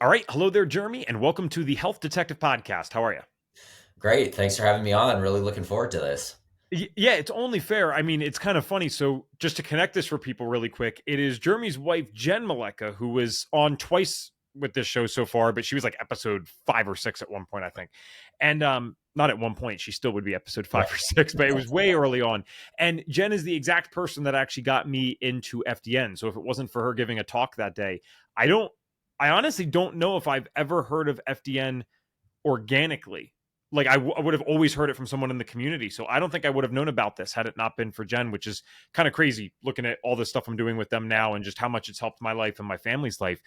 All right. Hello there, Jeremy, and welcome to the Health Detective Podcast. How are you? Great. Thanks for having me on. Really looking forward to this. Yeah, it's only fair. I mean, it's kind of funny. So, just to connect this for people really quick, it is Jeremy's wife, Jenn Malecha, who was on twice with this show so far, but she was like episode 5 or 6 at one point, I think. And not at one point, she still would be episode Yeah. 5 or 6, but it was way early on. And Jenn is the exact person that actually got me into FDN. So, if it wasn't for her giving a talk that day, I honestly don't know if I've ever heard of FDN organically. Like I would have always heard it from someone in the community. So I don't think I would have known about this had it not been for Jenn, which is kind of crazy looking at all the stuff I'm doing with them now and just how much it's helped my life and my family's life.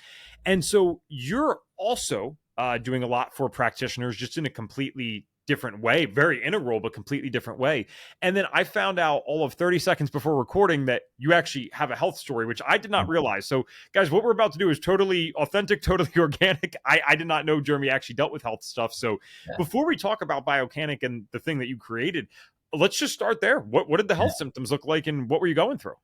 And so you're also doing a lot for practitioners just in a completely different way, very integral, but completely different way. And then I found out all of 30 seconds before recording that you actually have a health story, which I did not realize. So guys, what we're about to do is totally authentic, totally organic. I did not know Jeremy actually dealt with health stuff. So Yeah. before we talk about Biocanic and the thing that you created, let's just start there. What did the health symptoms look like and what were you going through?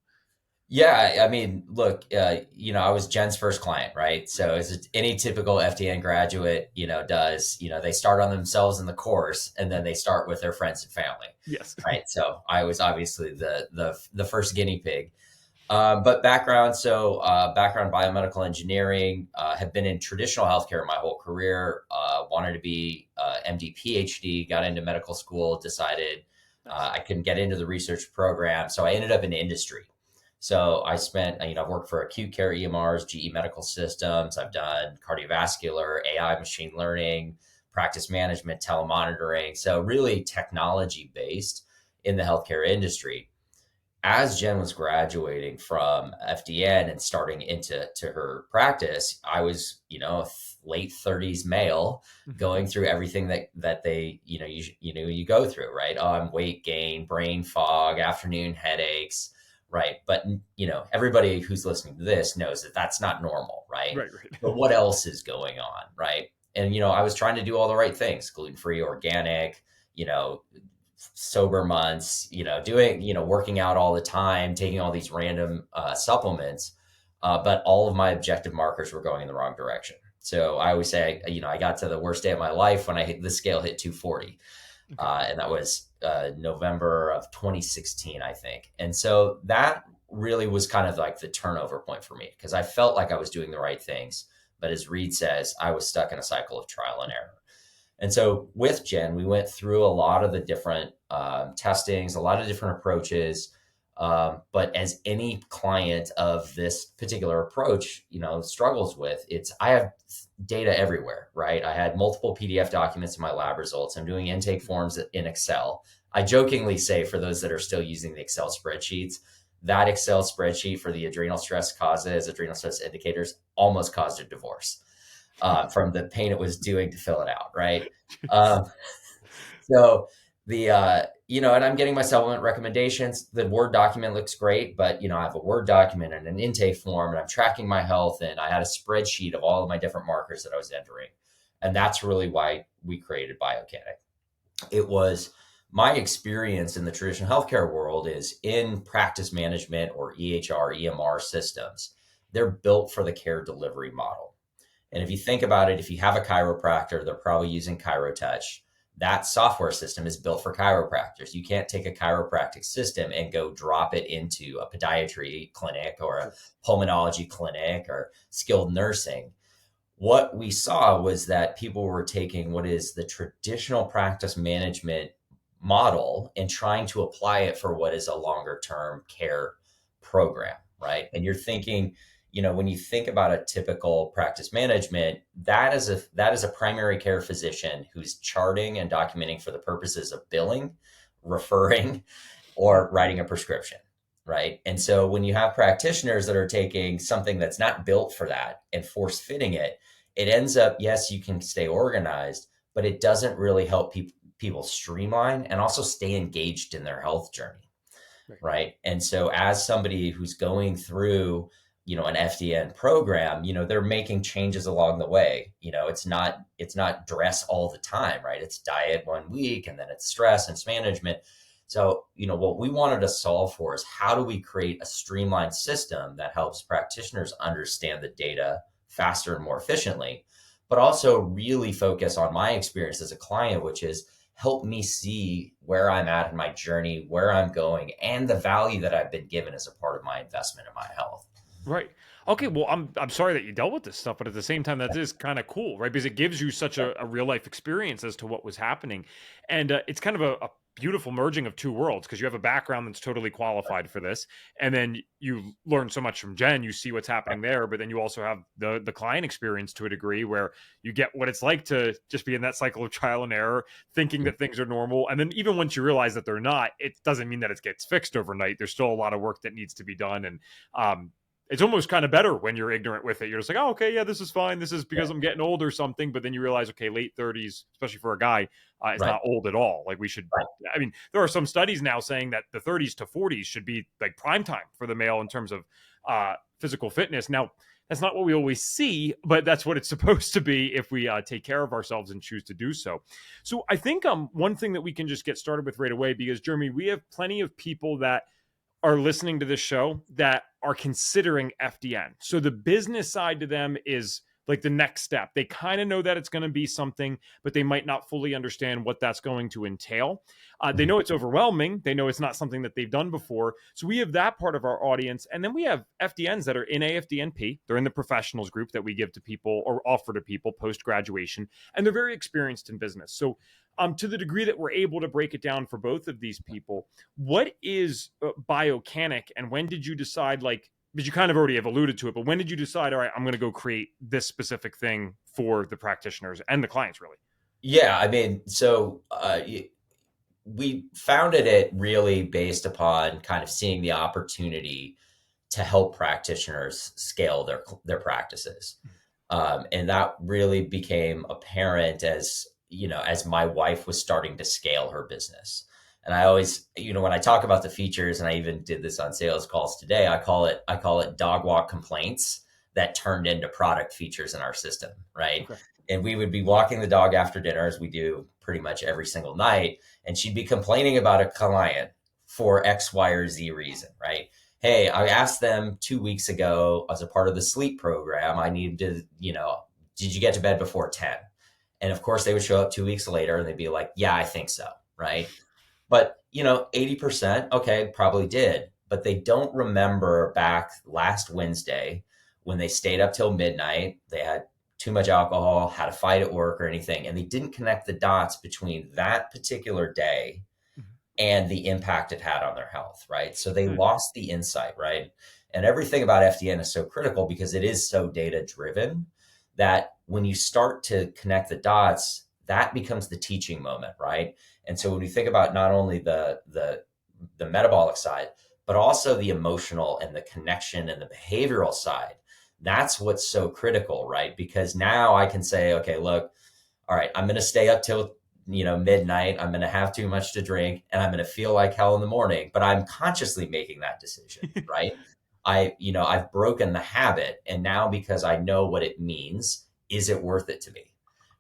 Yeah. I mean, look, I was Jen's first client, right? So as any typical FDN graduate, does, they start on themselves in the course and then they start with their friends and family, Yes. right? So I was obviously the first guinea pig. But background, background biomedical engineering, have been in traditional healthcare my whole career, wanted to be MD, PhD, got into medical school, decided I couldn't get into the research program. So I ended up in industry. So I spent, I've worked for acute care EMRs, GE Medical Systems. I've done cardiovascular, AI, machine learning, practice management, telemonitoring. So really technology based in the healthcare industry. As Jen was graduating from FDN and starting into her practice, I was, a late 30s male going through everything that they, you go through, right? Oh, I'm weight gain, brain fog, afternoon headaches, right? But everybody who's listening to this knows that that's not normal, right? Right, right. But what else is going on, right? And I was trying to do all the right things: gluten-free, organic, sober months, doing, working out all the time, taking all these random supplements. But all of my objective markers were going in the wrong direction. So I always say, I got to the worst day of my life when the scale hit 240. And that was November of 2016, I think. And so that really was kind of like the turnover point for me, because I felt like I was doing the right things. But as Reed says, I was stuck in a cycle of trial and error. And so with Jen, we went through a lot of the different testings, a lot of different approaches. But as any client of this particular approach, struggles with, I have data everywhere, right? I had multiple PDF documents in my lab results. I'm doing intake forms in Excel. I jokingly say, for those that are still using the Excel spreadsheets, that Excel spreadsheet for the adrenal stress causes, adrenal stress indicators, almost caused a divorce. From the pain it was doing to fill it out, right? Um, so and I'm getting my supplement recommendations. The Word document looks great, but, I have a Word document and an intake form, and I'm tracking my health, and I had a spreadsheet of all of my different markers that I was entering. And that's really why we created Biocanic. It was my experience in the traditional healthcare world is in practice management or EHR, EMR systems. They're built for the care delivery model. And if you think about it, if you have a chiropractor, they're probably using ChiroTouch. That software system is built for chiropractors. You can't take a chiropractic system and go drop it into a podiatry clinic or a pulmonology clinic or skilled nursing. What we saw was that people were taking what is the traditional practice management model and trying to apply it for what is a longer term care program, right? And you're thinking, when you think about a typical practice management, that is a primary care physician who's charting and documenting for the purposes of billing, referring, or writing a prescription, right? And so when you have practitioners that are taking something that's not built for that and force fitting it, it ends up, yes, you can stay organized, but it doesn't really help people streamline and also stay engaged in their health journey, right? And so as somebody who's going through an FDN program, they're making changes along the way. It's not dress all the time, right? It's diet 1 week and then it's stress and it's management. So, what we wanted to solve for is, how do we create a streamlined system that helps practitioners understand the data faster and more efficiently, but also really focus on my experience as a client, which is help me see where I'm at in my journey, where I'm going, and the value that I've been given as a part of my investment in my health. Right. Okay. Well, I'm sorry that you dealt with this stuff, but at the same time, that is kind of cool, right? Because it gives you such a real life experience as to what was happening, and it's kind of a beautiful merging of two worlds because you have a background that's totally qualified for this, and then you learn so much from Jen. You see what's happening there, but then you also have the client experience to a degree where you get what it's like to just be in that cycle of trial and error, thinking that things are normal, and then even once you realize that they're not, it doesn't mean that it gets fixed overnight. There's still a lot of work that needs to be done, and it's almost kind of better when you're ignorant with it. You're just like, oh, okay, yeah, this is fine. This is because I'm getting old or something. But then you realize, okay, late 30s, especially for a guy, is Right. not old at all. Like we should, Right. I mean, there are some studies now saying that the 30s to 40s should be like prime time for the male in terms of physical fitness. Now, that's not what we always see, but that's what it's supposed to be if we take care of ourselves and choose to do so. So I think one thing that we can just get started with right away, because Jeremy, we have plenty of people that are listening to this show that are considering FDN. So the business side to them is like the next step. They kind of know that it's going to be something, but they might not fully understand what that's going to entail. They know it's overwhelming. They know it's not something that they've done before. So we have that part of our audience. And then we have FDNs that are in AFDNP. They're in the professionals group that we give to people or offer to people post graduation. And they're very experienced in business. So to the degree that we're able to break it down for both of these people, what is Biocanic, and when did you decide, like, because you kind of already have alluded to it, but when did you decide, all right, I'm going to go create this specific thing for the practitioners and the clients, really? Yeah, I mean, so we founded it really based upon kind of seeing the opportunity to help practitioners scale their practices, and that really became apparent as as my wife was starting to scale her business. And I always, when I talk about the features, and I even did this on sales calls today, I call it dog walk complaints that turned into product features in our system, right? Okay. And we would be walking the dog after dinner, as we do pretty much every single night, and she'd be complaining about a client for X, Y, or Z reason, right? Hey, I asked them 2 weeks ago as a part of the sleep program, I needed to, did you get to bed before 10? And of course, they would show up 2 weeks later and they'd be like, yeah, I think so, right? But 80%, okay, probably did, but they don't remember back last Wednesday when they stayed up till midnight. They had too much alcohol, had a fight at work or anything, and they didn't connect the dots between that particular day and the impact it had on their health, right? So they lost the insight, right? And everything about FDN is so critical because it is so data driven that when you start to connect the dots, that becomes the teaching moment, right? And so when we think about not only the metabolic side, but also the emotional and the connection and the behavioral side, that's what's so critical, right? Because now I can say, okay, look, all right, I'm going to stay up till midnight. I'm going to have too much to drink and I'm going to feel like hell in the morning, but I'm consciously making that decision, right? I've broken the habit. And now because I know what it means, is it worth it to me?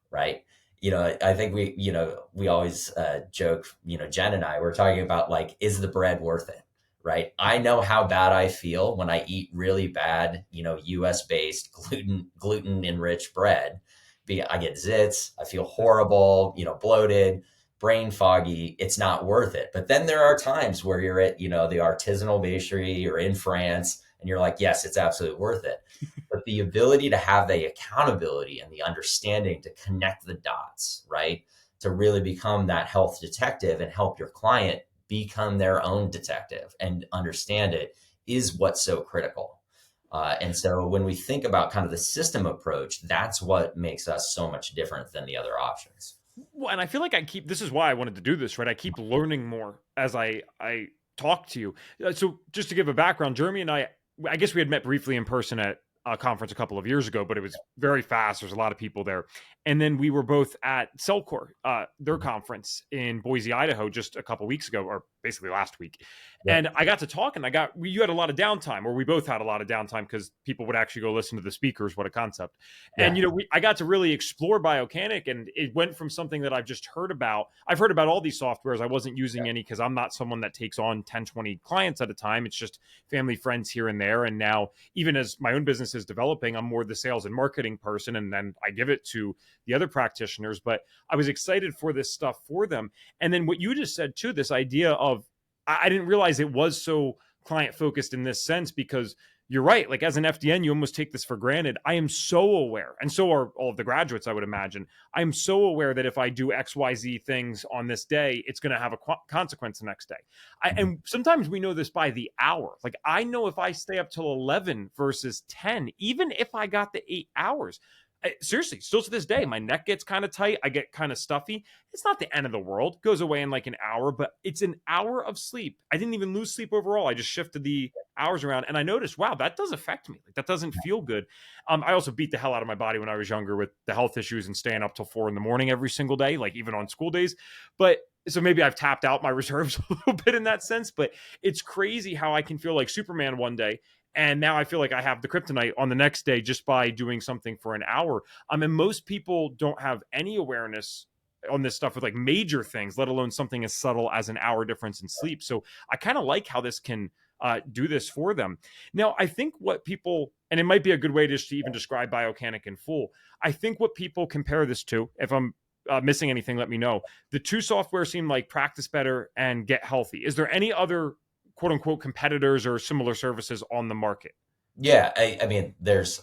Right. I think we always joke, Jen and I were talking about like, is the bread worth it? Right. I know how bad I feel when I eat really bad, US based gluten enriched bread. I get zits. I feel horrible, bloated, brain foggy. It's not worth it. But then there are times where you're at, the artisanal bakery or in France and you're like, yes, it's absolutely worth it. But the ability to have the accountability and the understanding to connect the dots, right? To really become that health detective and help your client become their own detective and understand it is what's so critical. And so when we think about kind of the system approach, that's what makes us so much different than the other options. Well, and I feel like this is why I wanted to do this, right? I keep learning more as I talk to you. So just to give a background, Jeremy and I guess we had met briefly in person at a conference a couple of years ago, but it was very fast. There's a lot of people there. And then we were both at Cellcore, their conference in Boise, Idaho, just a couple of weeks ago, or basically last week. Yep. And I got to talk, and you had a lot of downtime, or we both had a lot of downtime because people would actually go listen to the speakers. What a concept. And, Yeah. I got to really explore Biocanic, and it went from something that I've just heard about. I've heard about all these softwares. I wasn't using any because I'm not someone that takes on 10, 20 clients at a time. It's just family, friends here and there. And now, even as my own business is developing, I'm more the sales and marketing person, and then I give it to the other practitioners. But I was excited for this stuff for them. And then what you just said too, this idea of, I didn't realize it was so client focused in this sense, because you're right. Like, as an FDN, you almost take this for granted. I am so aware, and so are all of the graduates, I would imagine. I'm so aware that if I do XYZ things on this day, it's going to have a consequence the next day. And sometimes we know this by the hour. Like, I know if I stay up till 11 versus 10, even if I got the 8 hours, seriously, still to this day, my neck gets kind of tight. I get kind of stuffy. It's not the end of the world. It goes away in like an hour, but it's an hour of sleep. I didn't even lose sleep overall. I just shifted the hours around, and I noticed, wow, that does affect me. Like, that doesn't feel good. I also beat the hell out of my body when I was younger with the health issues and staying up till 4 a.m. every single day, like even on school days. But so maybe I've tapped out my reserves a little bit in that sense, but it's crazy how I can feel like Superman one day, and now I feel like I have the kryptonite on the next day just by doing something for an hour. And most people don't have any awareness on this stuff with like major things, let alone something as subtle as an hour difference in sleep. So I kind of like how this can do this for them. Now, I think what people, and it might be a good way just to even describe Biocanic in full, I think what people compare this to, if I'm missing anything, let me know. The two software seem like Practice Better and Get Healthy. Is there any other quote unquote competitors or similar services on the market? Yeah, I mean, there's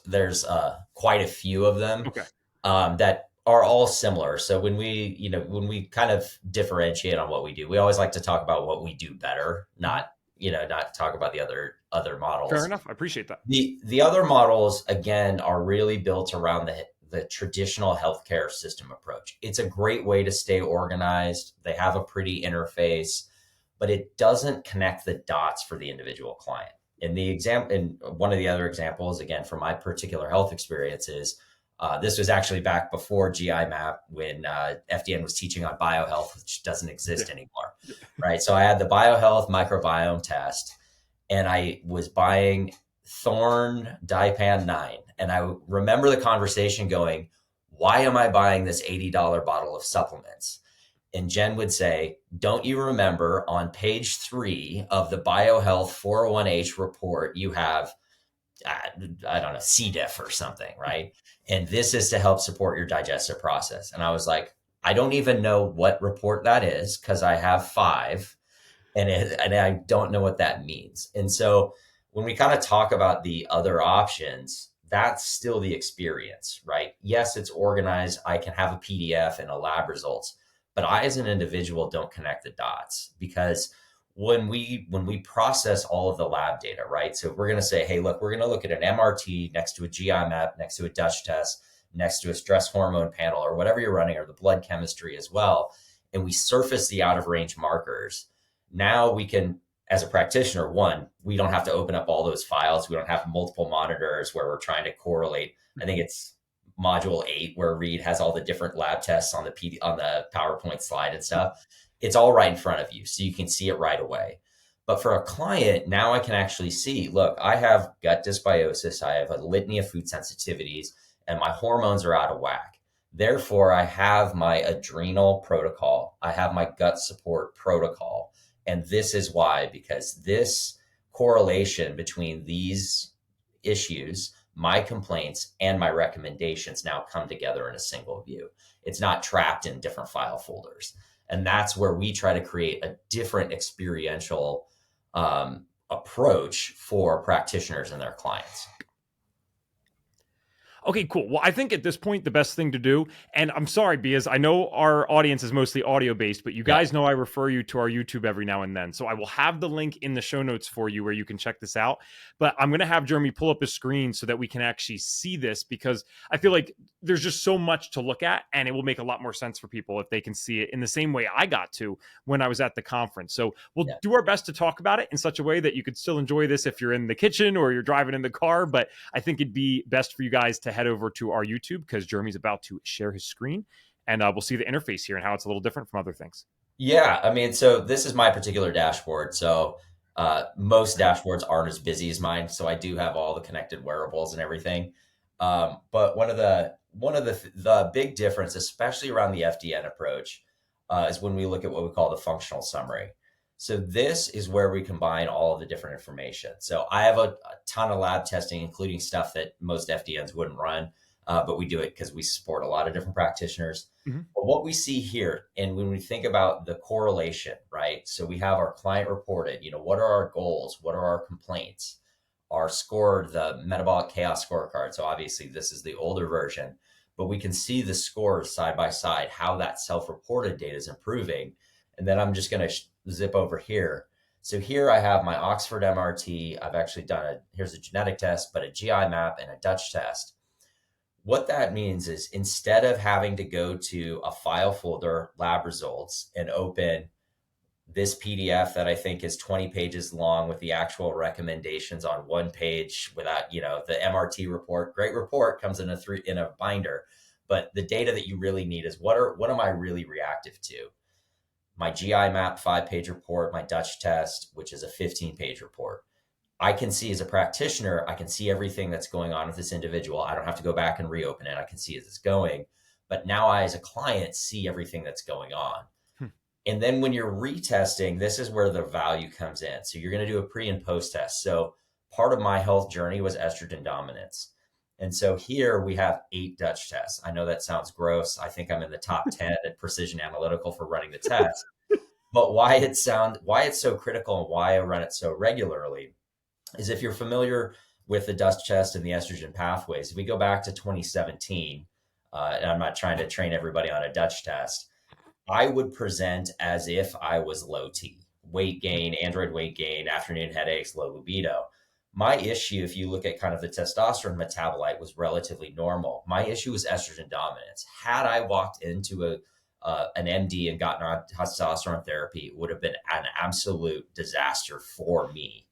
quite a few of them Okay. that are all similar. So when we kind of differentiate on what we do, we always like to talk about what we do better, not talk about the other Fair models. enough. I appreciate that. The other models, again, are really built around the traditional healthcare system approach. It's a great way to stay organized. They have a pretty interface, but it doesn't connect the dots for the individual client. And one of the other examples, again, from my particular health experiences, this was actually back before GIMAP, when FDN was teaching on biohealth, which doesn't exist anymore, right? So I had the biohealth microbiome test, and I was buying Thorne Dipan 9. And I remember the conversation going, why am I buying this $80 bottle of supplements? And Jenn would say, don't you remember on page 3 of the Biohealth 401h report, you have, I don't know, C. diff or something, right? And this is to help support your digestive process. And I was like, I don't even know what report that is, because I have 5 and I don't know what that means. And so when we kind of talk about the other options, that's still the experience, right? Yes, it's organized. I can have a PDF and a lab results, but I, as an individual, don't connect the dots, because when we process all of the lab data, right? So if we're going to say, hey, look, we're going to look at an MRT next to a GI map, next to a Dutch test, next to a stress hormone panel, or whatever you're running, or the blood chemistry as well, and we surface the out of range markers. Now we can, as a practitioner, one, we don't have to open up all those files. We don't have multiple monitors where we're trying to correlate. I think it's module 8 where Reed has all the different lab tests on the PowerPoint slide and stuff. It's all right in front of you, so you can see it right away. But for a client, now I can actually see, look, I have gut dysbiosis, I have a litany of food sensitivities, and my hormones are out of whack. Therefore, I have my adrenal protocol, I have my gut support protocol. And this is why, because this correlation between these issues, my complaints, and my recommendations now come together in a single view. It's not trapped in different file folders. And that's where we try to create a different experiential approach for practitioners and their clients. Okay, cool. Well, I think at this point, the best thing to do, and I'm sorry, because I know our audience is mostly audio based, but you guys know I refer you to our YouTube every now and then. So I will have the link in the show notes for you where you can check this out. But I'm going to have Jeremy pull up his screen so that we can actually see this, because I feel like there's just so much to look at, and it will make a lot more sense for people if they can see it in the same way I got to when I was at the conference. So we'll do our best to talk about it in such a way that you could still enjoy this if you're in the kitchen or you're driving in the car. But I think it'd be best for you guys to head over to our YouTube, because Jeremy's about to share his screen, and we'll see the interface here and how it's a little different from other things. Yeah, I mean, so this is my particular dashboard. So most dashboards aren't as busy as mine, so I do have all the connected wearables and everything. But one of the big difference, especially around the FDN approach, is when we look at what we call the functional summary. So this is where we combine all of the different information. So I have a ton of lab testing, including stuff that most FDNs wouldn't run, but we do it because we support a lot of different practitioners. Mhm. But what we see here, and when we think about the correlation, right? So we have our client reported, what are our goals? What are our complaints? Our score, the metabolic chaos scorecard. So obviously this is the older version, but we can see the scores side by side, how that self-reported data is improving. And then I'm just going to zip over here. So here I have my Oxford MRT. I've actually here's a genetic test, but a GI map and a Dutch test. What that means is instead of having to go to a file folder, lab results, and open this PDF that I think is 20 pages long with the actual recommendations on one page without, the MRT report, great report comes in a binder. But the data that you really need is what am I really reactive to? My GI map 5-page report, my Dutch test, which is a 15-page report. I can see as a practitioner, I can see everything that's going on with this individual. I don't have to go back and reopen it. I can see as it's going. But now I, as a client, see everything that's going on. Hmm. And then when you're retesting, this is where the value comes in. So you're going to do a pre and post test. So part of my health journey was estrogen dominance. And so here we have 8 Dutch tests. I know that sounds gross. I think I'm in the top 10 at Precision Analytical for running the test. But why it's so critical and why I run it so regularly is if you're familiar with the Dutch test and the estrogen pathways, if we go back to 2017, and I'm not trying to train everybody on a Dutch test, I would present as if I was low T, weight gain, android weight gain, afternoon headaches, low libido. My issue, if you look at kind of the testosterone metabolite, was relatively normal. My issue was estrogen dominance. Had I walked into an MD and gotten on testosterone therapy, it would have been an absolute disaster for me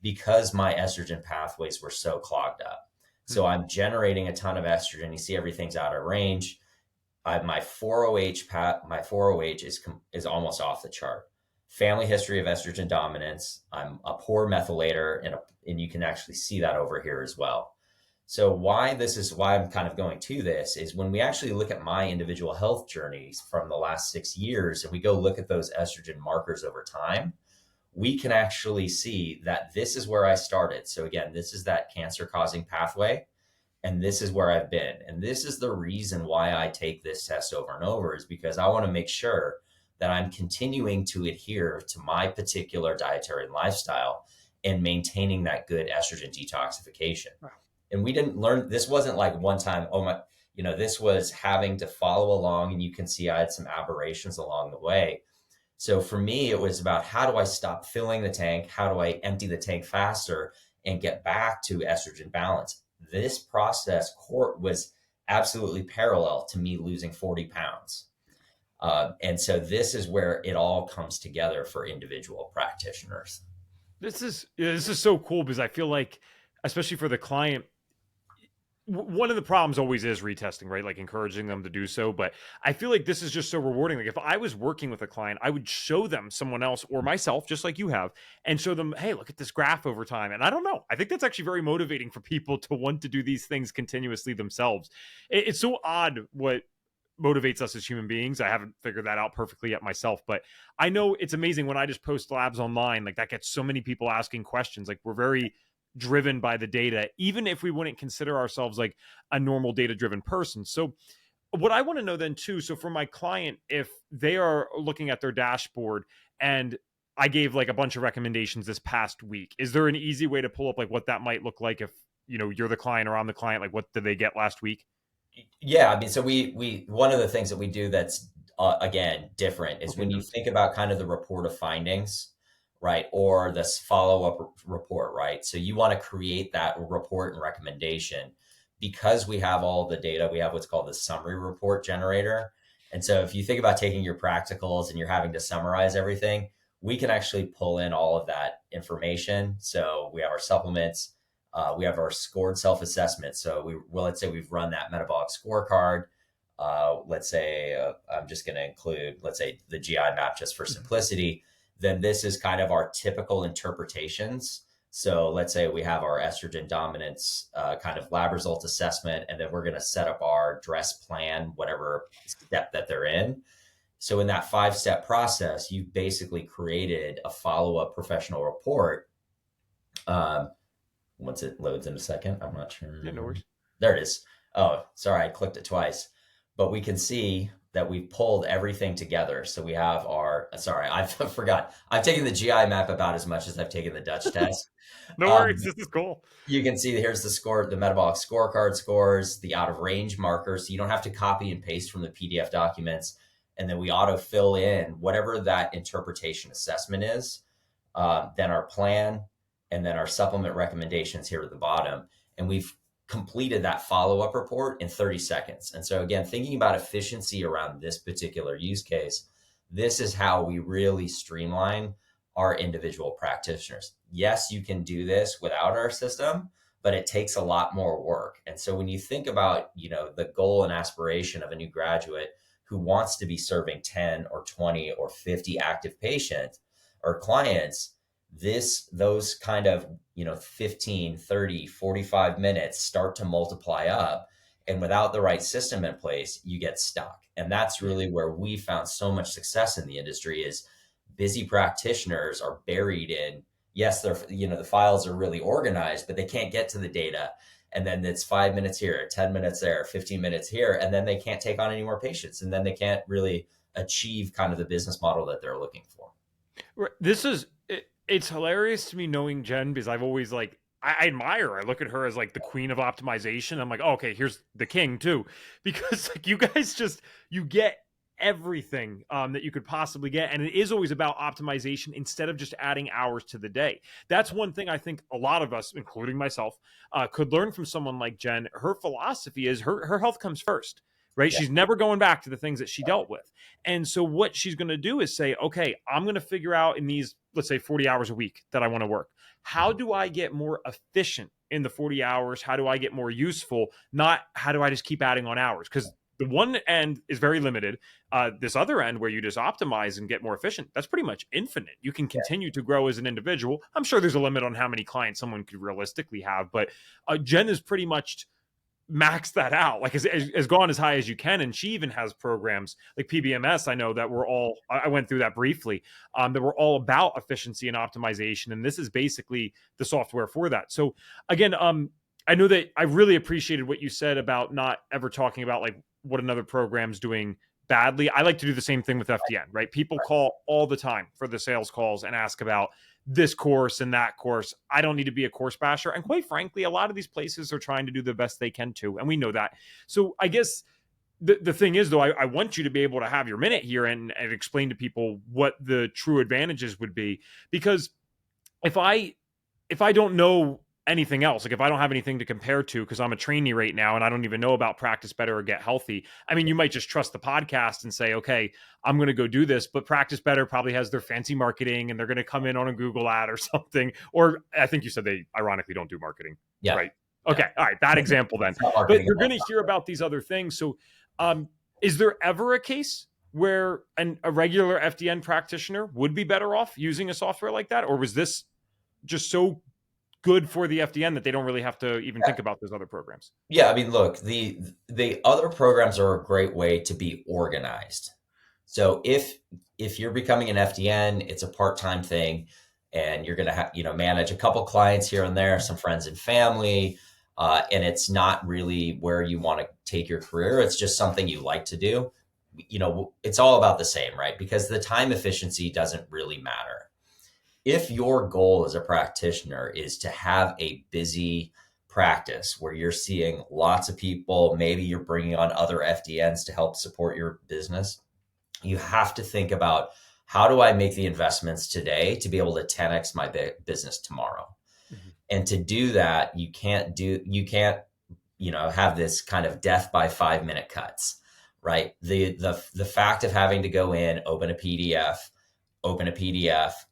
because my estrogen pathways were so clogged up. So I'm generating a ton of estrogen. You see everything's out of range. My 4OH is almost off the chart. Family history of estrogen dominance. I'm a poor methylator, and you can actually see that over here as well. So why I'm kind of going to this is when we actually look at my individual health journeys from the last 6 years, and we go look at those estrogen markers over time, we can actually see that this is where I started. So again, this is that cancer causing pathway. And this is where I've been. And this is the reason why I take this test over and over, is because I want to make sure that I'm continuing to adhere to my particular dietary and lifestyle and maintaining that good estrogen detoxification. Wow. And we didn't learn, this wasn't like one time, this was having to follow along. And you can see I had some aberrations along the way. So for me, it was about how do I stop filling the tank? How do I empty the tank faster and get back to estrogen balance? This process was absolutely parallel to me losing 40 pounds. And so this is where it all comes together for individual practitioners. This is so cool because I feel like, especially for the client, one of the problems always is retesting, right? Like encouraging them to do so. But I feel like this is just so rewarding. Like if I was working with a client, I would show them someone else or myself, just like you have, and show them, hey, look at this graph over time. And I don't know, I think that's actually very motivating for people to want to do these things continuously themselves. It's so odd what motivates us as human beings. I haven't figured that out perfectly yet myself, but I know it's amazing when I just post labs online, like that gets so many people asking questions. Like we're very driven by the data, even if we wouldn't consider ourselves like a normal data driven person. So what I want to know then too, so for my client, if they are looking at their dashboard and I gave like a bunch of recommendations this past week, is there an easy way to pull up like what that might look like if, you're the client or I'm the client, like what did they get last week? Yeah, I mean, so we one of the things that we do that's again different is when you think about kind of the report of findings, right, or this follow-up report, right? So you want to create that report and recommendation because we have all the data. We have what's called the summary report generator. And so if you think about taking your practicals and you're having to summarize everything, we can actually pull in all of that information. So we have our supplements. We have our scored self-assessment. So let's say we've run that metabolic scorecard. let's say I'm just going to include, let's say, the GI map just for simplicity, then this is kind of our typical interpretations. So let's say we have our estrogen dominance kind of lab result assessment, and then we're going to set up our dress plan, whatever step that they're in. So in that 5-step process, you've basically created a follow-up professional report. Once it loads in a second, I'm not sure. Yeah, no worries. There it is. Oh, sorry, I clicked it twice. But we can see that we've pulled everything together. So we have our, sorry, I forgot. I've taken the GI map about as much as I've taken the Dutch test. No worries, this is cool. You can see here's the score, the metabolic scorecard scores, the out of range markers. So you don't have to copy and paste from the PDF documents. And then we auto fill in whatever that interpretation assessment is, then our plan, and then our supplement recommendations here at the bottom. And we've completed that follow-up report in 30 seconds. And so again, thinking about efficiency around this particular use case, this is how we really streamline our individual practitioners. Yes, you can do this without our system, but it takes a lot more work. And so when you think about, the goal and aspiration of a new graduate who wants to be serving 10 or 20 or 50 active patients or clients, those kind of 15, 30, 45 minutes start to multiply up, and without the right system in place, you get stuck. And that's really where we found so much success in the industry is busy practitioners are buried in, yes, they're, the files are really organized, but they can't get to the data. And then it's 5 minutes here, 10 minutes there, 15 minutes here, and then they can't take on any more patients, and then they can't really achieve kind of the business model that they're looking for. It's hilarious to me knowing Jenn, because I've always I admire her. I look at her as the queen of optimization. I'm like, oh, okay, here's the king too, because you guys you get everything that you could possibly get, and it is always about optimization instead of just adding hours to the day. That's one thing I think a lot of us, including myself, could learn from someone like Jenn. Her philosophy is her health comes first. Right. Yeah. She's never going back to the things that she dealt with. And so what she's going to do is say, okay, I'm going to figure out in these, let's say 40 hours a week that I want to work. How do I get more efficient in the 40 hours? How do I get more useful? Not how do I just keep adding on hours? Because the one end is very limited. This other end where you just optimize and get more efficient, that's pretty much infinite. You can continue to grow as an individual. I'm sure there's a limit on how many clients someone could realistically have, but Jenn is pretty much max that out, has gone as high as you can. And she even has programs like PBMS. I know that I went through that briefly, that were all about efficiency and optimization. And this is basically the software for that. So again, I know that I really appreciated what you said about not ever talking about what another program's doing badly. I like to do the same thing with FDN, right? People call all the time for the sales calls and ask about this course and that course. I don't need to be a course basher. And quite frankly, a lot of these places are trying to do the best they can too. And we know that. So I guess the thing is, though, I want you to be able to have your minute here and explain to people what the true advantages would be. Because if I don't know anything else, if I don't have anything to compare to, because I'm a trainee right now and I don't even know about Practice Better or Get Healthy. I mean, you might just trust the podcast and say, okay, I'm going to go do this, but Practice Better probably has their fancy marketing and they're going to come in on a Google ad or something. Or I think you said they ironically don't do marketing. Yeah. Right. Okay. Yeah. All right. Bad example then. But you're going to hear about these other things. So is there ever a case where a regular FDN practitioner would be better off using a software like that? Or was this just so good for the FDN that they don't really have to even think about those other programs? Yeah, I mean, look, the other programs are a great way to be organized. So if you're becoming an FDN, it's a part-time thing, and you're going to have manage a couple clients here and there, some friends and family, and it's not really where you want to take your career. It's just something you like to do. It's all about the same, right? Because the time efficiency doesn't really matter. If your goal as a practitioner is to have a busy practice where you're seeing lots of people, maybe you're bringing on other FDNs to help support your business, you have to think about, how do I make the investments today to be able to 10x my business tomorrow? Mm-hmm. And to do that, you can't have this kind of death by 5-minute cuts, right? The fact of having to go in, open a PDF,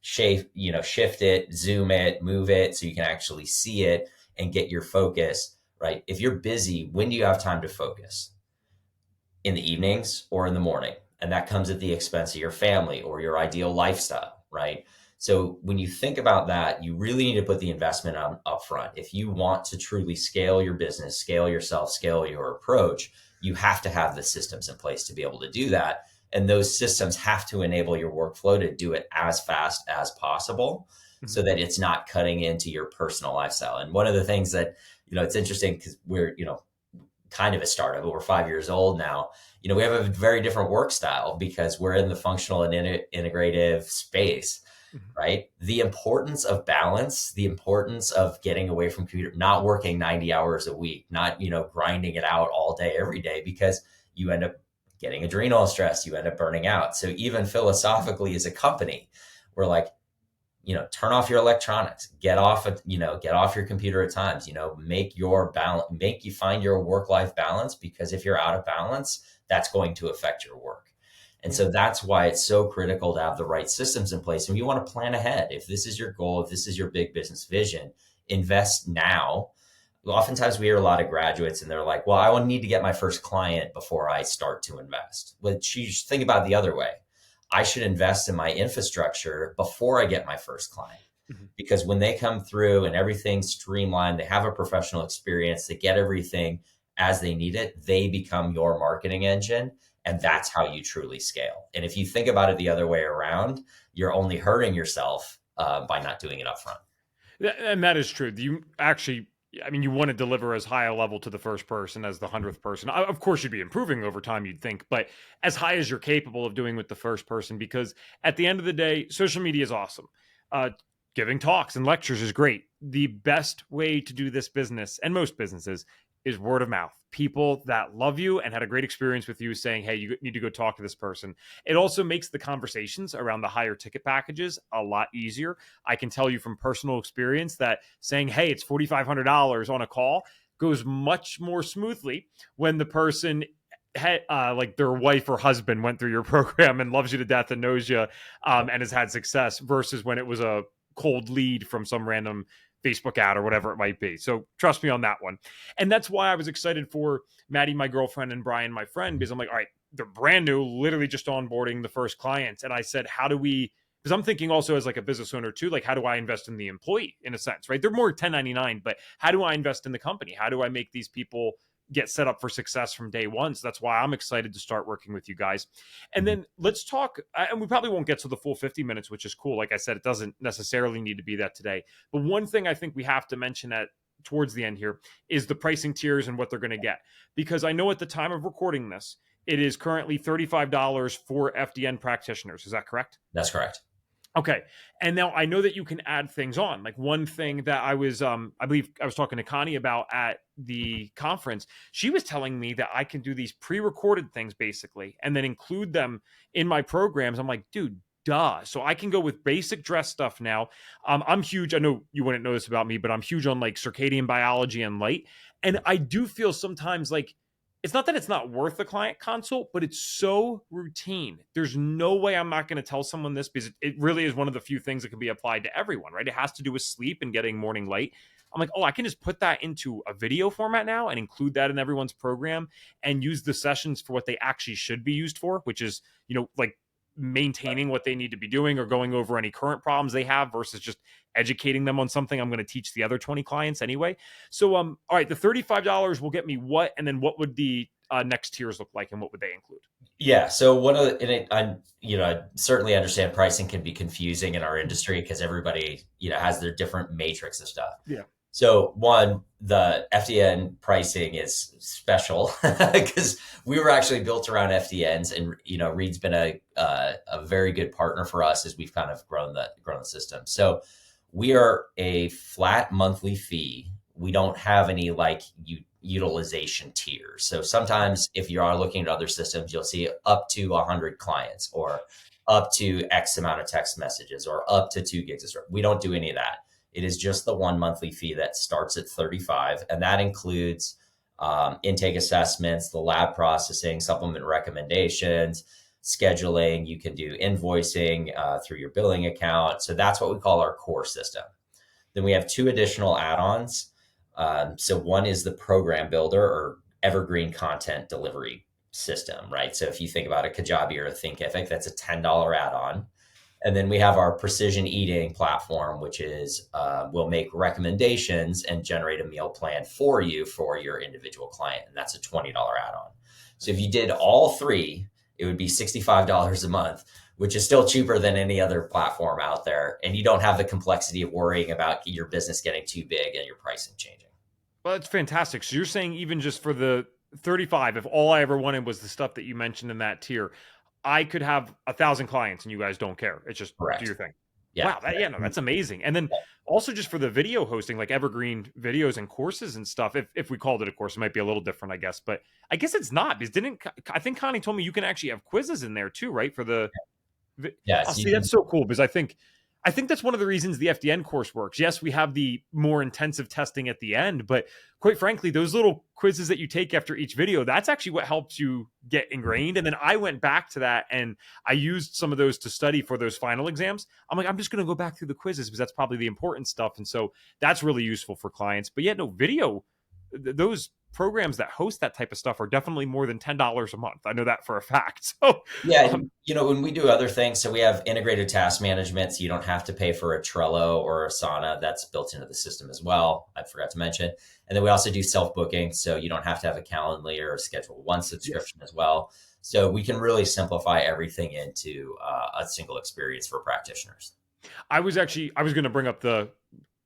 shift it, zoom it, move it so you can actually see it and get your focus, right? If you're busy, when do you have time to focus? in the evenings or in the morning. And that comes at the expense of your family or your ideal lifestyle, right? So when you think about that, you really need to put the investment on upfront. If you want to truly scale your business, scale yourself, scale your approach, you have to have the systems in place to be able to do that. And those systems have to enable your workflow to do it as fast as possible so that it's not cutting into your personal lifestyle. And one of the things that, it's interesting because we're, kind of a startup, but we're 5 years old now. We have a very different work style because we're in the functional and integrative space, right? The importance of balance, the importance of getting away from computer, not working 90 hours a week, not, grinding it out all day, every day, because you end up getting adrenal stress, you end up burning out. So even philosophically as a company, we're like, turn off your electronics, get off your computer at times, make your balance, make you find your work-life balance, because if you're out of balance, that's going to affect your work. And so that's why it's so critical to have the right systems in place. And you want to plan ahead. If this is your goal, if this is your big business vision, invest now. Oftentimes we hear a lot of graduates and they're like, well, I will need to get my first client before I start to invest. But you should think about it the other way. I should invest in my infrastructure before I get my first client. Because when they come through and everything's streamlined, they have a professional experience, they get everything as they need it, they become your marketing engine. And that's how you truly scale. And if you think about it the other way around, you're only hurting yourself by not doing it upfront. And that is true. You actually, you want to deliver as high a level to the first person as the 100th person. Of course, you'd be improving over time, you'd think, but as high as you're capable of doing with the first person, because at the end of the day, social media is awesome. Giving talks and lectures is great. The best way to do this business, and most businesses, is word of mouth. People that love you and had a great experience with you saying, hey, you need to go talk to this person. It also makes the conversations around the higher ticket packages a lot easier. I can tell you from personal experience that saying, hey, it's $4,500 on a call goes much more smoothly when the person like their wife or husband went through your program and loves you to death and knows you and has had success, versus when it was a cold lead from some random Facebook ad or whatever it might be. So trust me on that one. And that's why I was excited for Maddie, my girlfriend, and Brian, my friend, because I'm like, all right, they're brand new, literally just onboarding the first clients. And I said, how do we, because I'm thinking also as like a business owner too, like how do I invest in the employee in a sense, right? They're more 1099, but how do I invest in the company? How do I make these people get set up for success from day one? So that's why I'm excited to start working with you guys. And then let's talk, and we probably won't get to the full 50 minutes, which is cool. Like I said, it doesn't necessarily need to be that today. But one thing I think we have to mention towards the end here is the pricing tiers and what they're going to get. Because I know at the time of recording this, it is currently $35 for FDN practitioners. Is that correct? That's correct. Okay. And now I know that you can add things on. Like one thing that I believe I was talking to Connie about at the conference, she was telling me that I can do these pre-recorded things basically, and then include them in my programs. I'm like, dude, duh. So I can go with basic dress stuff now. I'm huge. I know you wouldn't know this about me, but I'm huge on like circadian biology and light. And I do feel sometimes like, it's not that it's not worth the client consult, but it's so routine. There's no way I'm not going to tell someone this, because it really is one of the few things that can be applied to everyone, right? It has to do with sleep and getting morning light. I'm like, oh, I can just put that into a video format now and include that in everyone's program and use the sessions for what they actually should be used for, which is, like maintaining what they need to be doing or going over any current problems they have, versus just educating them on something I'm going to teach the other 20 clients anyway. So, all right, the $35 will get me what, and then what would the next tiers look like, and what would they include? Yeah. So one of the, and I certainly understand pricing can be confusing in our industry because everybody, has their different matrix of stuff. Yeah. So one, the FDN pricing is special because we were actually built around FDNs, and Reed's been a very good partner for us as we've kind of grown the system. So we are a flat monthly fee. We don't have any utilization tiers. So sometimes if you are looking at other systems, you'll see up to 100 clients or up to X amount of text messages or up to 2 gigs of storage. We don't do any of that. It is just the one monthly fee that starts at $35. And that includes intake assessments, the lab processing, supplement recommendations, scheduling. You can do invoicing through your billing account. So that's what we call our core system. Then we have 2 additional add-ons. So one is the program builder or evergreen content delivery. system, right? So if you think about a Kajabi or a Thinkific, that's a $10 add-on. And then we have our precision eating platform, which is will make recommendations and generate a meal plan for you for your individual client. And that's a $20 add-on. So if you did all three, it would be $65 a month, which is still cheaper than any other platform out there. And you don't have the complexity of worrying about your business getting too big and your pricing changing. Well, that's fantastic. So you're saying even just for the 35, if all I ever wanted was the stuff that you mentioned in that tier, I could have 1,000 clients and you guys don't care. It's just do Correct. your thing. Yeah. Wow. No, that's amazing. And then also just for the video hosting, like evergreen videos and courses and stuff, if we called it a course, it might be a little different, I guess, but I guess it's not, because I think Connie told me you can actually have quizzes in there too, right? For the, Yes. I'll see, that's so cool, because I think that's one of the reasons the FDN course works. Yes, we have the more intensive testing at the end, but quite frankly, those little quizzes that you take after each video, that's actually what helps you get ingrained. And then I went back to that and I used some of those to study for those final exams. I'm like, I'm just going to go back through the quizzes because that's probably the important stuff. And so that's really useful for clients. But yeah, no, video, those programs that host that type of stuff are definitely more than $10 a month. I know that for a fact. So yeah, when we do other things, so we have integrated task management, so you don't have to pay for a Trello or Asana. That's built into the system as well. I forgot to mention. And then we also do self-booking, so you don't have to have a Calendly or a Schedule One subscription as well. So we can really simplify everything into a single experience for practitioners. I was going to bring up the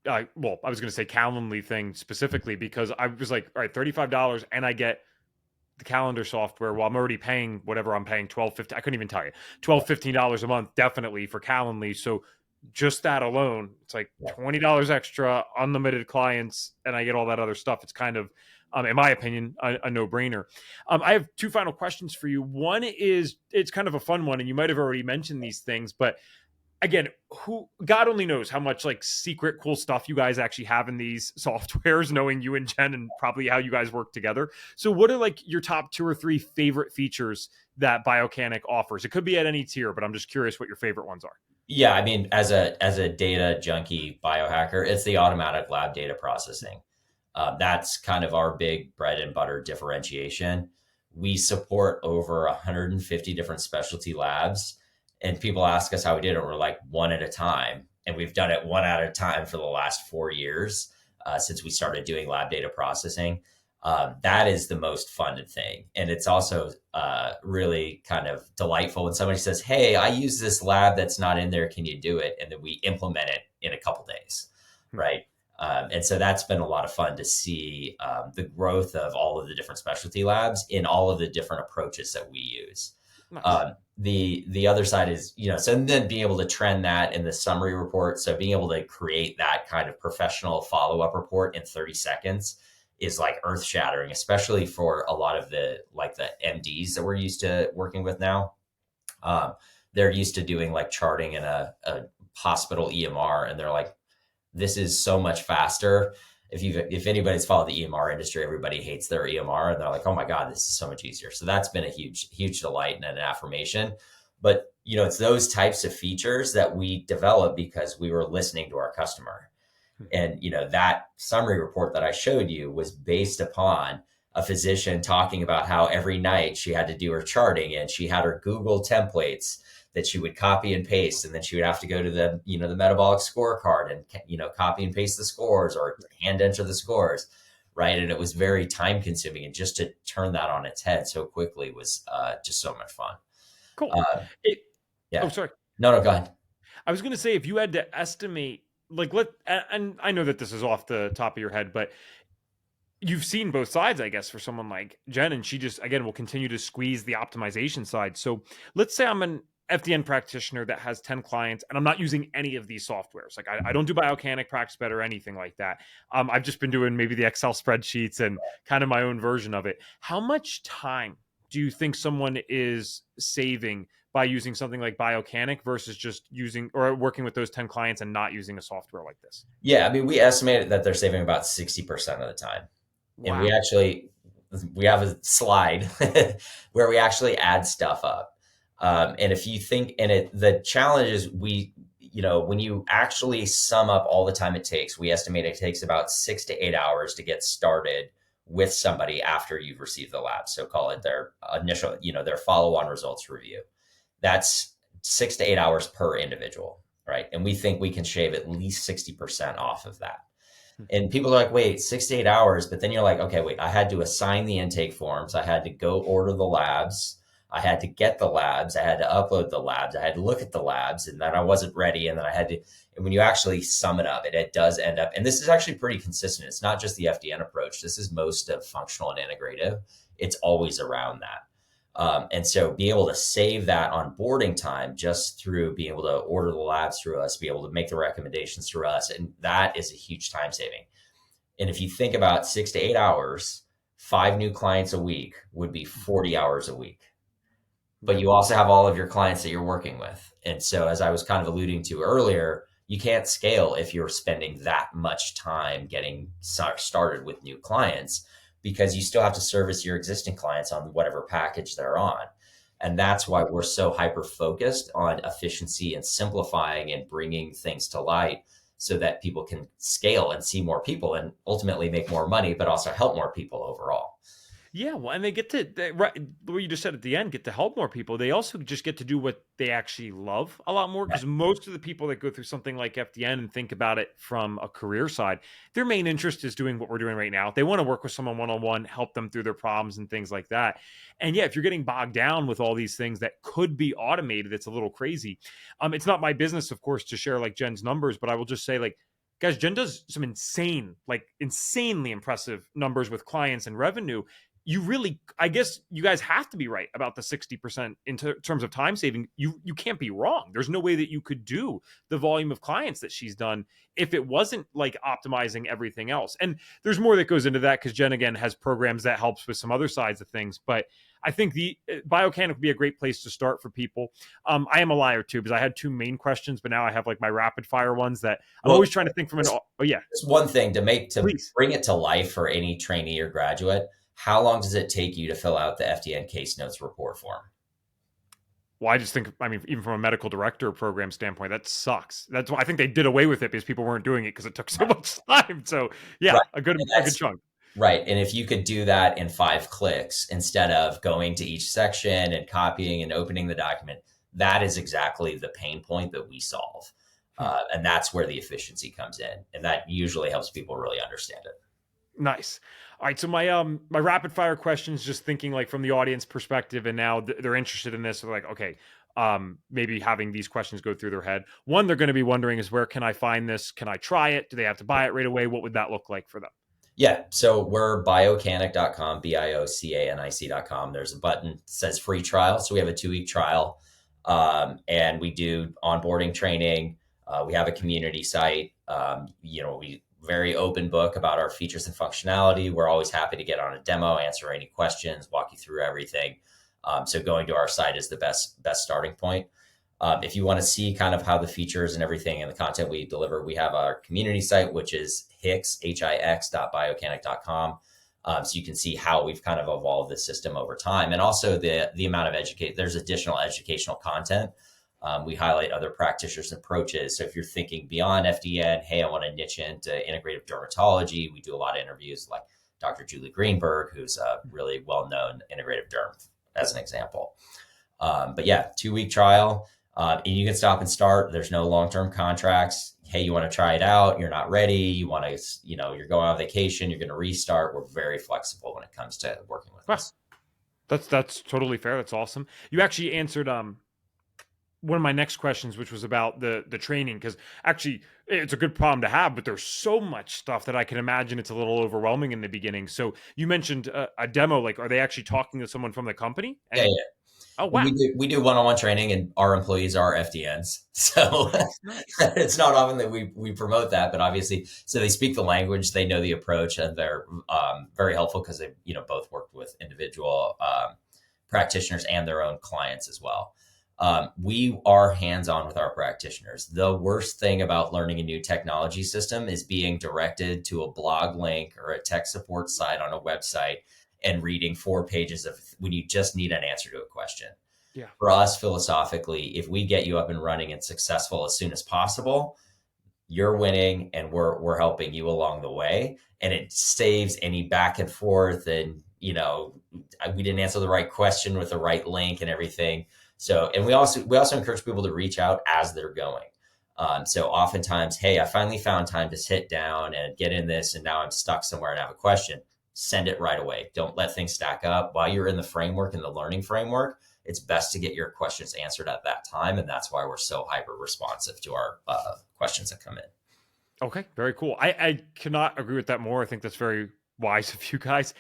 I was going to say Calendly thing specifically, because I was like, all right, $35 and I get the calendar software. Well, I'm already paying whatever I'm paying, $12.50. I couldn't even tell you, $12-15 a month, definitely for Calendly. So just that alone, it's like $20 extra, unlimited clients, and I get all that other stuff. It's kind of, in my opinion, a no-brainer. I have two final questions for you. One is, it's kind of a fun one, and you might have already mentioned these things, but again, God only knows how much like secret cool stuff you guys actually have in these softwares, knowing you and Jenn and probably how you guys work together. So what are like your top 2 or 3 favorite features that Biocanic offers? It could be at any tier, but I'm just curious what your favorite ones are. Yeah, I mean, as a data junkie biohacker, it's the automatic lab data processing. That's kind of our big bread and butter differentiation. We support over 150 different specialty labs. And people ask us how we did it. We're like, one at a time. And we've done it one at a time for the last 4 years since we started doing lab data processing. That is the most fun thing. And it's also really kind of delightful when somebody says, hey, I use this lab that's not in there. Can you do it? And then we implement it in a couple days, right? And so that's been a lot of fun to see the growth of all of the different specialty labs in all of the different approaches that we use. Nice. The other side is, so then being able to trend that in the summary report. So being able to create that kind of professional follow-up report in 30 seconds is like earth shattering, especially for a lot of the MDs that we're used to working with now. They're used to doing like charting in a hospital EMR, and they're like, this is so much faster. If anybody's followed the EMR industry, everybody hates their EMR, and they're like, oh my God, this is so much easier. So that's been a huge delight and an affirmation. But, it's those types of features that we develop because we were listening to our customer. And, that summary report that I showed you was based upon a physician talking about how every night she had to do her charting, and she had her Google templates that she would copy and paste, and then she would have to go to the, the metabolic scorecard and, copy and paste the scores or hand enter the scores. Right. And it was very time consuming, and just to turn that on its head so quickly was just so much fun. Cool. Yeah. Oh, sorry. No, go ahead. I was going to say, if you had to estimate, and I know that this is off the top of your head, but you've seen both sides, I guess, for someone like Jenn, and she just, again, will continue to squeeze the optimization side. So let's say I'm an FDN practitioner that has 10 clients, and I'm not using any of these softwares. Like I don't do Biocanic, Practice Better, or anything like that. I've just been doing maybe the Excel spreadsheets and kind of my own version of it. How much time do you think someone is saving by using something like Biocanic versus just using or working with those 10 clients and not using a software like this? Yeah, I mean, we estimate that they're saving about 60% of the time. Wow. And we have a slide where we actually add stuff up. And if you think in it, the challenge is when you actually sum up all the time it takes, we estimate it takes about 6 to 8 hours to get started with somebody after you've received the lab. So call it their initial, their follow-on results review. That's 6 to 8 hours per individual, right? And we think we can shave at least 60% off of that. And people are like, wait, 6 to 8 hours. But then you're like, okay, wait, I had to assign the intake forms. I had to go order the labs. I had to get the labs. I had to upload the labs. I had to look at the labs, and then I wasn't ready. And then I had to, and when you actually sum it up, it does end up, and this is actually pretty consistent. It's not just the FDN approach. This is most of functional and integrative. It's always around that. And so be able to save that onboarding time just through being able to order the labs through us, be able to make the recommendations through us. And that is a huge time saving. And if you think about 6 to 8 hours, 5 new clients a week would be 40 hours a week. But you also have all of your clients that you're working with. And so as I was kind of alluding to earlier, you can't scale if you're spending that much time getting started with new clients, because you still have to service your existing clients on whatever package they're on. And that's why we're so hyper focused on efficiency and simplifying and bringing things to light so that people can scale and see more people and ultimately make more money, but also help more people overall. Yeah, well, and they get to, right, what you just said at the end, get to help more people. They also just get to do what they actually love a lot more, because most of the people that go through something like FDN and think about it from a career side, their main interest is doing what we're doing right now. They want to work with someone one-on-one, help them through their problems and things like that. And yeah, if you're getting bogged down with all these things that could be automated, it's a little crazy. It's not my business, of course, to share like Jenn's numbers, but I will just say, like, guys, Jenn does some insanely impressive numbers with clients and revenue. You really, I guess you guys have to be right about the 60% in terms of time saving. You can't be wrong. There's no way that you could do the volume of clients that she's done if it wasn't like optimizing everything else. And there's more that goes into that, because Jenn, again, has programs that helps with some other sides of things. But I think the Biocanic would be a great place to start for people. I am a liar too, because I had 2 main questions, but now I have like my rapid fire ones that I'm always trying to think from oh yeah. It's one thing to Please. bring it to life for any trainee or graduate. How long does it take you to fill out the FDN case notes report form? Well, I just think, I mean, even from a medical director program standpoint, that sucks. That's why I think they did away with it, because people weren't doing it because it took so much time. So yeah, right. a good chunk. Right. And if you could do that in 5 clicks instead of going to each section and copying and opening the document, that is exactly the pain point that we solve. And that's where the efficiency comes in. And that usually helps people really understand it. Nice. All right. So my rapid fire questions, just thinking like from the audience perspective, and now they're interested in this. So they're like, okay, maybe having these questions go through their head. One, they're going to be wondering is, where can I find this? Can I try it? Do they have to buy it right away? What would that look like for them? Yeah. So we're biocanic.com, biocanic.com. There's a button that says free trial. So we have a 2-week trial, and we do onboarding training. We have a community site. We very open book about our features and functionality. We're always happy to get on a demo, answer any questions, walk you through everything. So going to our site is the best starting point. If you want to see kind of how the features and everything and the content we deliver, we have our community site, which is hix.biocanic.com. So you can see how we've kind of evolved the system over time, and also the amount of there's additional educational content. We highlight other practitioners' approaches. So if you're thinking beyond FDN, hey, I want to niche into integrative dermatology, we do a lot of interviews like Dr. Julie Greenberg, who's a really well-known integrative derm, as an example. But yeah, 2-week trial. And you can stop and start. There's no long-term contracts. Hey, you want to try it out? You're not ready. You want to, you're going on vacation. You're going to restart. We're very flexible when it comes to working with us. That's totally fair. That's awesome. You actually answered one of my next questions, which was about the training, because actually it's a good problem to have, but there's so much stuff that I can imagine it's a little overwhelming in the beginning. So you mentioned a demo. Like, are they actually talking to someone from the company? Yeah. Oh, wow. We do one-on-one training, and our employees are FDNs. So it's not often that we promote that, but obviously, so they speak the language, they know the approach, and they're very helpful because they, both worked with individual practitioners and their own clients as well. We are hands-on with our practitioners. The worst thing about learning a new technology system is being directed to a blog link or a tech support site on a website and reading 4 pages of when you just need an answer to a question. Yeah. For us, philosophically, if we get you up and running and successful as soon as possible, you're winning and we're helping you along the way. And it saves any back and forth and, we didn't answer the right question with the right link and everything. So, and we also encourage people to reach out as they're going. So oftentimes, hey, I finally found time to sit down and get in this, and now I'm stuck somewhere and have a question. Send it right away. Don't let things stack up. While you're in the framework, in the learning framework, it's best to get your questions answered at that time. And that's why we're so hyper responsive to our questions that come in. Okay, very cool. I cannot agree with that more. I think that's very wise of you guys.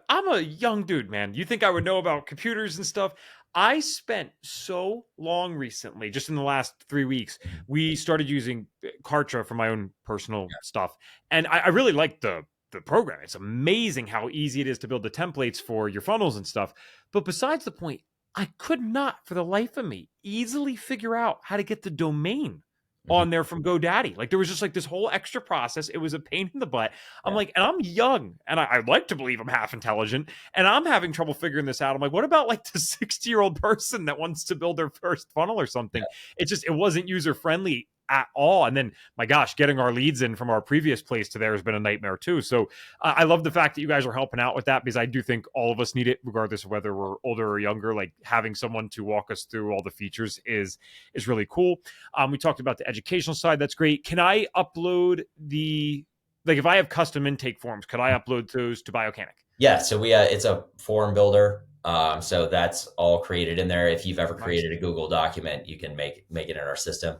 I'm a young dude, man. You think I would know about computers and stuff? I spent so long recently, just in the last 3 weeks, we started using Kartra for my own personal stuff. And I really like the program. It's amazing how easy it is to build the templates for your funnels and stuff. But besides the point, I could not, for the life of me, easily figure out how to get the domain on there from GoDaddy. Like there was just like this whole extra process. It was a pain in the butt. I'm like, and I'm young and I'd like to believe I'm half intelligent and I'm having trouble figuring this out. I'm like, what about like the 60-year-old person that wants to build their first funnel or something? It wasn't user friendly at all. And then, my gosh, getting our leads in from our previous place to there has been a nightmare too. So I love the fact that you guys are helping out with that, because I do think all of us need it, regardless of whether we're older or younger. Like having someone to walk us through all the features is really cool. We talked about the educational side. That's great. Can I upload if I have custom intake forms, could I upload those to Biocanic? Yeah. So it's a form builder. So that's all created in there. If you've ever created a Google document, you can make it in our system.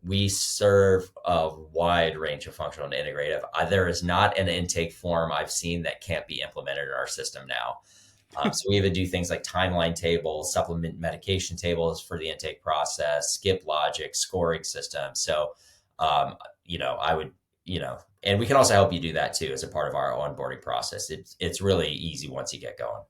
We serve a wide range of functional and integrative. There is not an intake form I've seen that can't be implemented in our system now. So we even do things like timeline tables, supplement medication tables for the intake process, skip logic, scoring system. So, I would, and we can also help you do that too as a part of our onboarding process. It's really easy once you get going.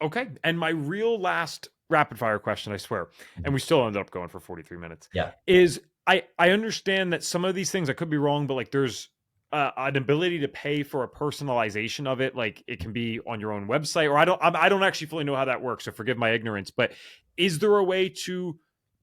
Okay. And my real last rapid fire question, I swear, and we still ended up going for 43 minutes, is I understand that some of these things, I could be wrong, but like there's an ability to pay for a personalization of it. Like it can be on your own website, or I don't actually fully know how that works. So forgive my ignorance, but is there a way to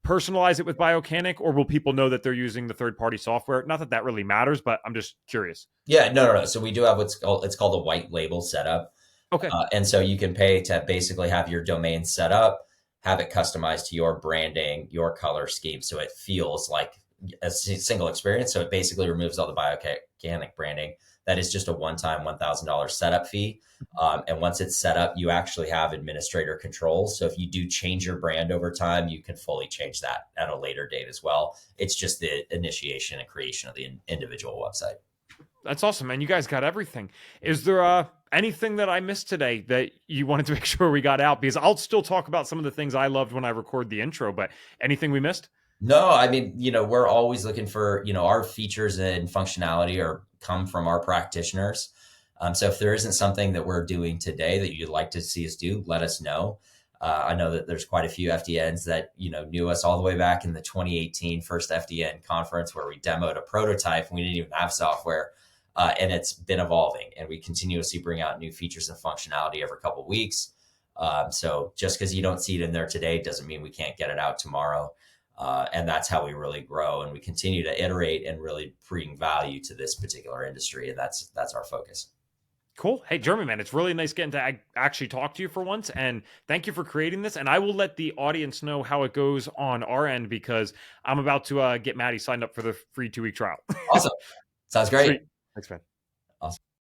personalize it with Biocanic, or will people know that they're using the third-party software? Not that that really matters, but I'm just curious. Yeah, no. So we do have it's called a white label setup. Okay. And so you can pay to basically have your domain set up, have it customized to your branding, your color scheme. So it feels like a single experience. So it basically removes all the Biocanic branding. That is just a one-time $1,000 setup fee. And once it's set up, you actually have administrator controls. So if you do change your brand over time, you can fully change that at a later date as well. It's just the initiation and creation of the individual website. That's awesome, man. You guys got everything. Is there anything that I missed today that you wanted to make sure we got out? Because I'll still talk about some of the things I loved when I record the intro, but anything we missed? No, I mean, we're always looking for, our features and functionality come from our practitioners. So if there isn't something that we're doing today that you'd like to see us do, let us know. I know that there's quite a few FDNs that, knew us all the way back in the 2018 first FDN conference where we demoed a prototype and we didn't even have software. And it's been evolving, and we continuously bring out new features and functionality every couple of weeks. So just because you don't see it in there today doesn't mean we can't get it out tomorrow. And that's how we really grow, and we continue to iterate and really bring value to this particular industry. And that's our focus. Cool. Hey, Jeremy, man, it's really nice getting to actually talk to you for once. And thank you for creating this. And I will let the audience know how it goes on our end, because I'm about to get Maddie signed up for the free 2-week trial. Awesome. Sounds great. Sweet. Thanks, man. Awesome.